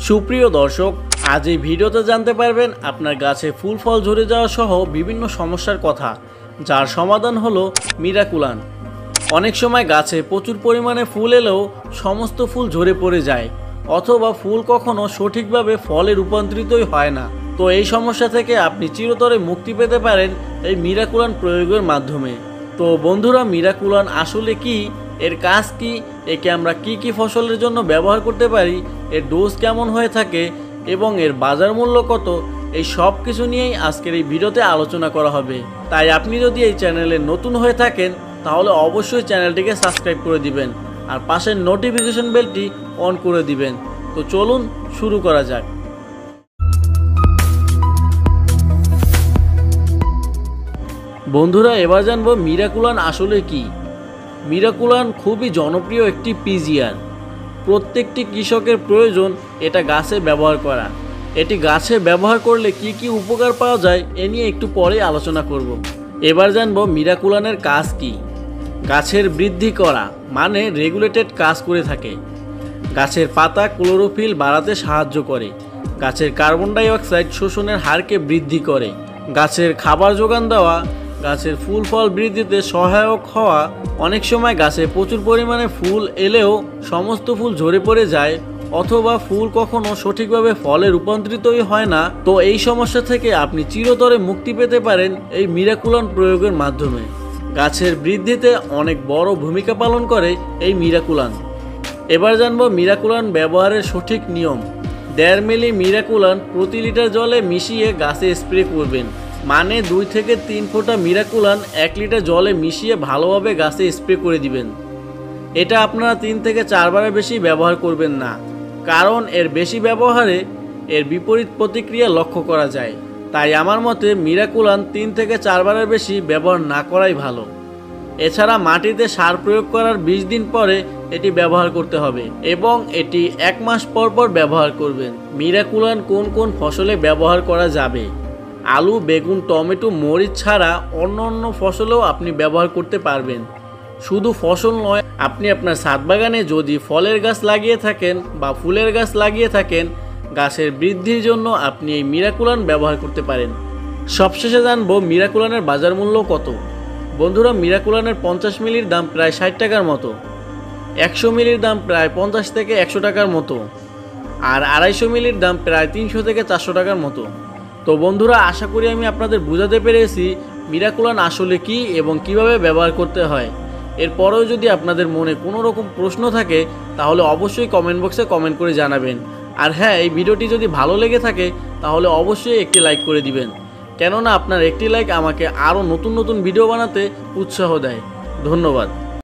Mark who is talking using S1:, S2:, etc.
S1: সুপ্রিয় দর্শক, আজ এই ভিডিওতে জানতে পারবেন আপনার গাছে ফুল ফল ঝরে যাওয়া সহ বিভিন্ন সমস্যার কথা, যার সমাধান হলো মিরাকুলান। অনেক সময় গাছে প্রচুর পরিমাণে ফুল এলেও সমস্ত ফুল ঝরে পড়ে যায়, অথবা ফুল কখনো সঠিকভাবে ফলে রূপান্তরিতই হয় না। তো এই সমস্যা থেকে আপনি চিরতরে মুক্তি পেতে পারেন এই মিরাকুলান প্রয়োগের মাধ্যমে। তো বন্ধুরা, মিরাকুলান আসলে কি, এর কাজ কি, একে আমরা কি কি ফসলের জন্য ব্যবহার করতে পারি, এর ডোজ কেমন হয়ে থাকে এবং এর বাজার মূল্য কত, এই সব কিছু নিয়েই আজকের এই ভিডিওতে আলোচনা করা হবে। তাই আপনি যদি এই চ্যানেলে নতুন হয়ে থাকেন তাহলে অবশ্যই চ্যানেলটিকে সাবস্ক্রাইব করে দিবেন আর পাশের নোটিফিকেশন বেলটি অন করে দিবেন। তো চলুন শুরু করা যাক। বন্ধুরা, এবার জানবো মিরাকুলান আসলে কি। মিরাকুলান খুবই জনপ্রিয় একটি পিজিআর। প্রত্যেকটি কৃষকের প্রয়োজন এটা গাছে ব্যবহার করা। এটি গাছে ব্যবহার করলে কি কি উপকার পাওয়া যায় এ নিয়ে একটু পরে আলোচনা করব। এবার জানবো মিরাকুলানের কাজ কি। গাছের বৃদ্ধি করা মানে রেগুলেটেড কাজ করে থাকে। গাছের পাতা ক্লোরোফিল বাড়াতে সাহায্য করে। গাছের কার্বন ডাই অক্সাইড শোষণের হারকে বৃদ্ধি করে। গাছের খাবার যোগান দেওয়া, গাছের ফুল ফল বৃদ্ধিতে সহায়ক হওয়া। অনেক সময় গাছে প্রচুর পরিমাণে ফুল এলেও সমস্ত ফুল ঝরে পড়ে যায়, অথবা ফুল কখনো সঠিকভাবে ফলে রূপান্তরিতই হয় না। তো এই সমস্যা থেকে আপনি চিরতরে মুক্তি পেতে পারেন এই মিরাকুলান প্রয়োগের মাধ্যমে। গাছের বৃদ্ধিতে অনেক বড় ভূমিকা পালন করে এই মিরাকুলান। এবার জানবো মিরাকুলান ব্যবহারের সঠিক নিয়ম। 1.5 মিলি মিরাকুলান প্রতি লিটার জলে মিশিয়ে গাছে স্প্রে করবেন। মানে 2 থেকে 3 ফোঁটা মিরাকুলান 1 লিটার জলে মিশিয়ে ভালোভাবে গাছে স্প্রে করে দিবেন। এটা আপনারা 3 থেকে 4 বারের বেশি ব্যবহার করবেন না, কারণ এর বেশি ব্যবহারে এর বিপরীত প্রতিক্রিয়া লক্ষ্য করা যায়। তাই আমার মতে মিরাকুলান 3 থেকে 4 বারের বেশি ব্যবহার না করাই ভালো। এছাড়া মাটিতে সার প্রয়োগ করার 20 দিন পরে এটি ব্যবহার করতে হবে এবং এটি 1 মাস পর পর ব্যবহার করবেন। মিরাকুলান কোন কোন ফসলে ব্যবহার করা যাবে? আলু, বেগুন, টমেটো, মরিচ ছাড়া অন্য ফসলেও আপনি ব্যবহার করতে পারবেন। শুধু ফসল নয়, আপনি আপনার ছাদ বাগানে যদি ফলের গাছ লাগিয়ে থাকেন বা ফুলের গাছ লাগিয়ে থাকেন, গাছের বৃদ্ধির জন্য আপনি এই মিরাকুলান ব্যবহার করতে পারেন। সবশেষে জানবো মিরাকুলানের বাজার মূল্য কত। বন্ধুরা, মিরাকুলানের 50 মিলির দাম প্রায় 60 টাকার মতো, 100 মিলির দাম প্রায় 50 থেকে 100 টাকার মতো, আর 250 মিলির দাম প্রায় 300 থেকে 400 টাকার মতো। তো বন্ধুরা, আশা করি আমি আপনাদের বোঝাতে পেরেছি মিরাকুলান আসলে কি এবং কিভাবে ব্যবহার করতে হয়। এরপরেও যদি আপনাদের মনে কোনো রকম প্রশ্ন থাকে তাহলে অবশ্যই কমেন্ট বক্সে কমেন্ট করে জানাবেন। আর হ্যাঁ, এই ভিডিওটি যদি ভালো লেগে থাকে তাহলে অবশ্যই একটি লাইক করে দিবেন, কেননা আপনার একটি লাইক আমাকে আরও নতুন নতুন ভিডিও বানাতে উৎসাহ দেয়। ধন্যবাদ।